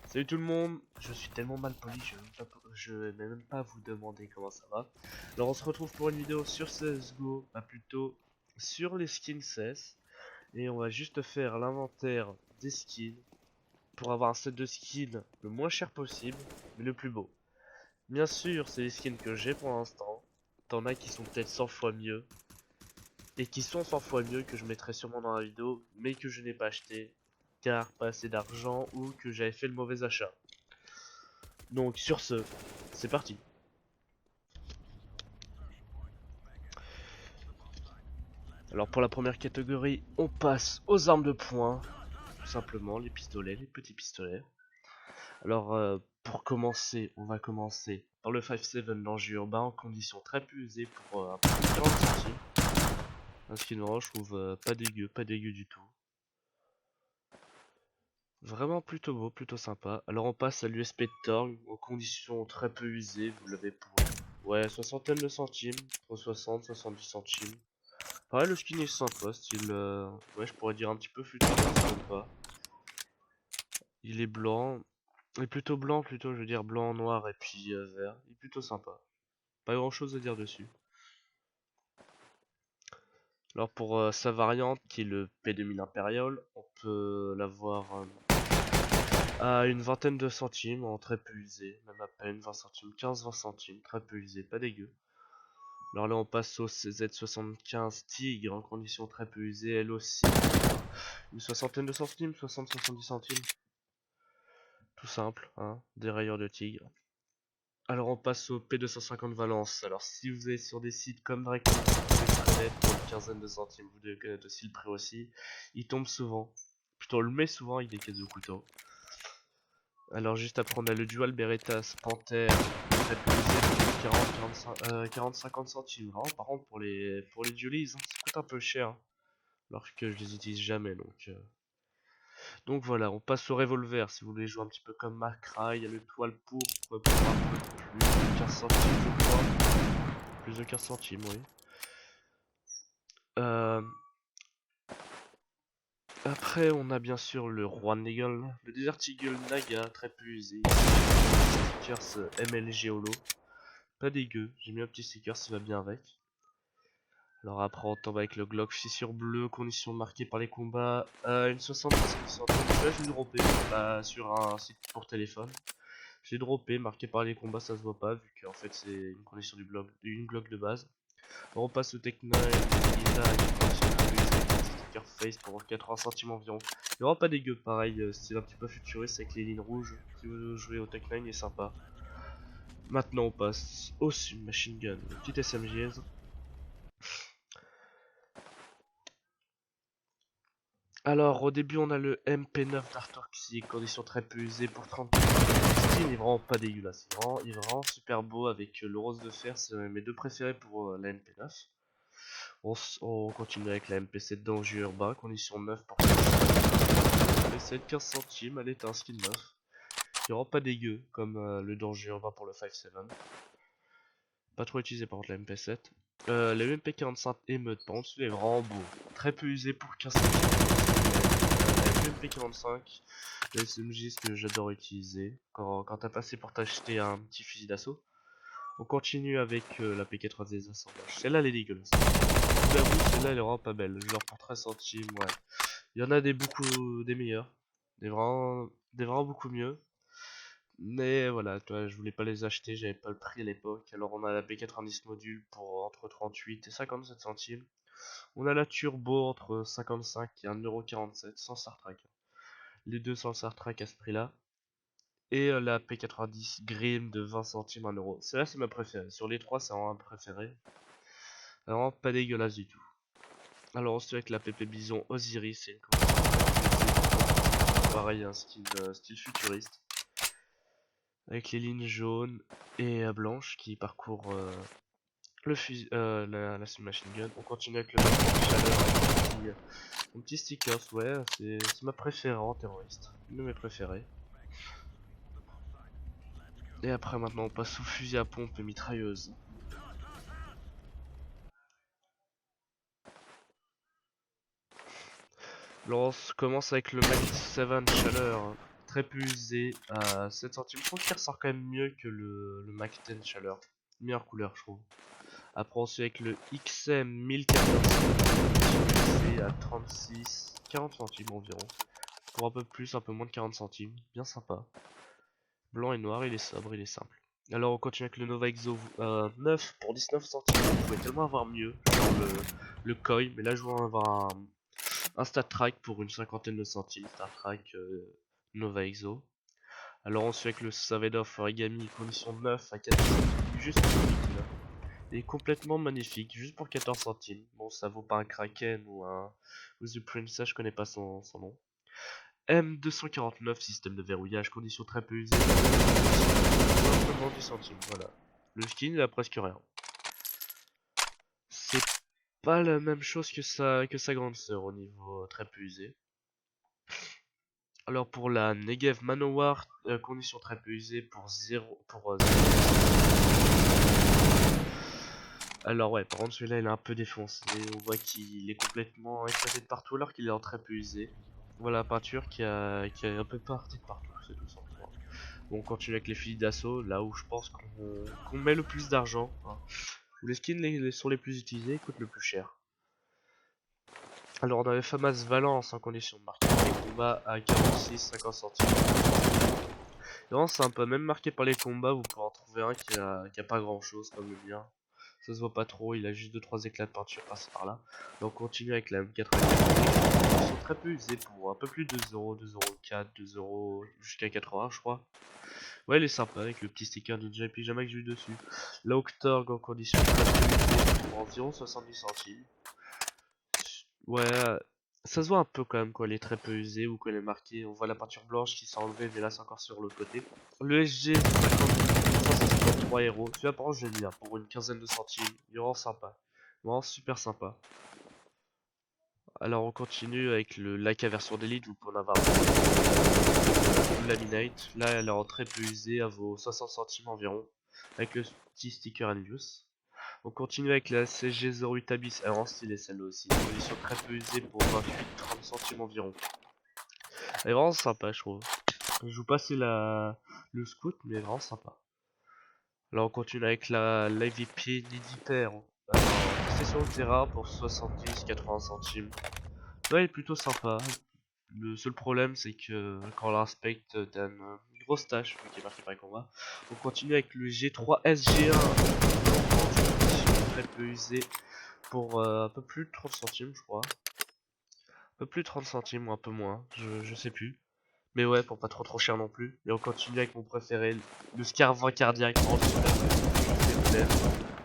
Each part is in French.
Salut tout le monde, je suis tellement mal poli, je vais même pas vous demander comment ça va. Alors on se retrouve pour une vidéo sur CSGO, plutôt sur les skins CS. Et on va juste faire l'inventaire des skins pour avoir un set de skins le moins cher possible, mais le plus beau. Bien sûr, c'est les skins que j'ai pour l'instant. T'en as qui sont peut-être 100 fois mieux. Et qui sont 100 fois mieux que je mettrai sûrement dans la vidéo, mais que je n'ai pas acheté. Car pas assez d'argent ou que j'avais fait le mauvais achat. Donc sur ce, c'est parti. Alors pour la première catégorie, on passe aux armes de poing. Tout simplement, les pistolets, les petits pistolets. Alors pour commencer, on va commencer par le 5.7 danger urbain en condition très peu usée pour un prix de 40 centimes. Un skin orange, je trouve pas dégueu du tout. Vraiment plutôt beau, plutôt sympa. Alors on passe à l'USP Torg en condition très peu usée. Vous l'avez pour ouais, soixantaine de centimes, entre 60 70 centimes. Pareil, le skin est sympa, style ouais, je pourrais dire un petit peu futuriste, même pas. Il est blanc, il est plutôt blanc, plutôt je veux dire blanc, noir et puis vert. Il est plutôt sympa. Pas grand chose à dire dessus. Alors pour sa variante qui est le P2000 Imperial, on peut l'avoir à une vingtaine de centimes en très peu usé, même à peine 20 centimes, 15-20 centimes, très peu usé, pas dégueu. Alors là on passe au CZ75 Tigre en condition très peu usée, elle aussi une soixantaine de centimes, 60-70 centimes. Tout simple, hein, des rayures de tigre. Alors on passe au P250 Valence. Alors si vous êtes sur des sites comme Drake, pour une quinzaine de centimes, vous devez connaître aussi le prix aussi. Il tombe souvent. Plutôt on le met souvent avec des caisses de couteau. Alors juste après on a le Dual Berettas Panther, très prisé, 40-50 centimes. Vraiment, par contre pour les dualies, hein, ça coûte un peu cher. Alors que je les utilise jamais donc voilà, on passe au revolver si vous voulez jouer un petit peu comme Macra. Il y a le toile pourpre pour un peu plus de 15 centimes, je crois. Plus de 15 centimes, oui. Euh, Après, on a bien sûr le Juan Eagle, le Desert Eagle Naga, très peu usé. Stickers MLG Holo. Pas dégueu, j'ai mis un petit sticker, ça va bien avec. Alors après, on tombe avec le Glock fissure bleue, conditions marquées par les combats. Une 70 centimes. Là, je l'ai droppé sur un site pour téléphone. J'ai droppé, marqué par les combats, ça se voit pas, vu qu'en fait c'est une condition du bloc, d'une Glock de base. Alors on passe au Tech 9, Lisa, une condition de sticker face pour 80 centimes environ. Il y aura pas dégueu, pareil, style un petit peu futuriste avec les lignes rouges. Si vous jouez au Tech 9, il est sympa. Maintenant on passe au Submachine Gun, le petit SMGs. Alors au début on a le MP9 d'Artoxic, condition très peu usée pour 30. Le style est vraiment pas dégueulasse, il est vraiment super beau avec le rose de fer, c'est mes deux préférés pour la MP9. On continue avec la MP7 danger urbain, condition 9 pour 15 centimes, elle est un skin 9. Qui rend pas dégueu comme le danger urbain pour le 5.7. Pas trop utilisé par contre la MP7. La MP45 émeute par contre celui est vraiment beau. Très peu usé pour 15 centimes. La MP45, le SMG ce que j'adore utiliser quand t'as passé pour t'acheter un petit fusil d'assaut. On continue avec la P4 des assemblages. Celle-là elle est dégueulasse. J'avoue, celle-là elle est vraiment pas belle. Genre pour 13 centimes, ouais. Il y en a des meilleurs. Des vraiment beaucoup mieux. Mais voilà, toi, je voulais pas les acheter, j'avais pas le prix à l'époque. Alors on a la P90 module pour entre 38 et 57 centimes. On a la Turbo entre 55 et 1,47€ sans Startrack. Les deux sans Startrack à ce prix-là. Et la P90 Grim de 20 centimes 1€. Celle-là c'est ma préférée. Sur les trois c'est vraiment ma préférée. Vraiment pas dégueulasse du tout. Alors ensuite avec la PP Bison Osiris, c'est une pareil, un style futuriste. Avec les lignes jaunes et blanches qui parcourent la submachine gun. On continue avec le chaleur, mon petit stickers, ouais, c'est ma préférée en terroriste. Une de mes préférées. Et après maintenant on passe au fusil à pompe et mitrailleuse. Alors on commence avec le Mac 7 Chaleur, très peu usé à 7 centimes. Je trouve qu'il ressort quand même mieux que le Mac 10 Chaleur. Meilleure couleur, je trouve. Après on suit avec le XM 1014 usé à 40 centimes environ. Pour un peu plus, un peu moins de 40 centimes. Bien sympa. Blanc et noir, il est sobre, il est simple. Alors on continue avec le Nova Exo 9 pour 19 centimes. Vous pouvez tellement avoir mieux, genre le Koi, mais là je vais avoir un Stat Track pour une cinquantaine de centimes. Star Trek Nova Exo. Alors on suit avec le Savadov Origami condition 9 à 14 centimes. Juste magnifique là. Il est complètement magnifique, juste pour 14 centimes. Bon, ça vaut pas un Kraken ou un The Prince, je connais pas son nom. M249, système de verrouillage, condition très peu usée. Simplement 10 centimes, voilà. Le skin, il a presque rien. C'est pas la même chose que sa grande sœur au niveau très peu usé. Alors pour la Negev Manowar, condition très peu usée pour 0 pour 0. Alors ouais, par contre celui-là il est un peu défoncé, on voit qu'il est complètement éclaté de partout alors qu'il est en très peu usé. Voilà la peinture qui a un peu parté de partout, c'est tout simplement. Bon, on continue avec les fusils d'assaut, là où je pense qu'on met le plus d'argent, hein. Où les skins sont les plus utilisés, coûtent le plus cher. Alors on a les FAMAS Valence en condition de marquer les combats à 46-50 centimes. Vraiment sympa, même marqué par les combats, vous pourrez en trouver un qui a pas grand chose comme le mien. Ça se voit pas trop, il a juste 2-3 éclats de peinture par-ci par-là. Donc on continue avec la M84. Ils sont très peu usés pour un peu plus de 2€, 2,04€, 2€ jusqu'à 80 je crois. Ouais, il est sympa avec le petit sticker Ninja et Pyjama que j'ai eu dessus. La Octorg en condition très peu usée pour environ 70 centimes. Ouais, ça se voit un peu quand même quand elle est très peu usée ou quand elle est marquée. On voit la peinture blanche qui s'est enlevée, mais là c'est encore sur l'autre côté. Le SG 553 euros. Celui-là par contre je l'ai mis pour une quinzaine de centimes. Il est vraiment sympa. Vraiment super sympa. Alors on continue avec le Leica version d'élite. Vous pouvez en avoir le Laminate. Là elle est en très peu usée, à vos 60 centimes environ. Avec le petit sticker Anvius. On continue avec la CG 08 Abyss, elle rend stylée celle-là aussi, une position très peu usée pour 28-30 centimes environ. Elle est vraiment sympa je trouve. Je joue pas c'est le scout mais elle est vraiment sympa. Là on continue avec la l'IVP Nidiper. Session de Terra pour 70-80 centimes. Ouais, elle est plutôt sympa. Le seul problème c'est que quand on l'inspecte t'as une grosse tâche qui est marquée par les combats. On continue avec le G3 SG1. Très peu usé pour un peu plus de 30 centimes je crois. Un peu plus de 30 centimes ou un peu moins, je sais plus. Mais ouais, pour pas trop cher non plus. Et on continue avec mon préféré, le Scarvin cardiaque.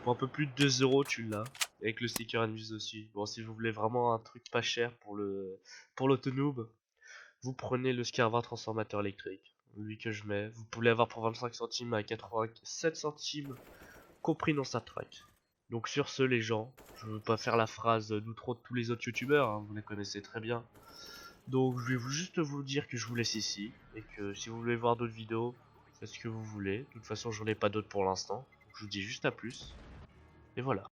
Pour un peu plus de 2€ tu l'as. Avec le sticker Anvise aussi. Bon, si vous voulez vraiment un truc pas cher pour l'autonoob, vous prenez le Scarvin transformateur électrique. Lui que je mets. Vous pouvez l'avoir pour 25 centimes à 87 centimes compris dans sa track. Donc sur ce les gens, je veux pas faire la phrase d'outro de tous les autres youtubeurs, hein, vous les connaissez très bien. Donc je vais juste vous dire que je vous laisse ici, et que si vous voulez voir d'autres vidéos, faites ce que vous voulez. De toute façon j'en ai pas d'autres pour l'instant. Je vous dis juste à plus, et voilà.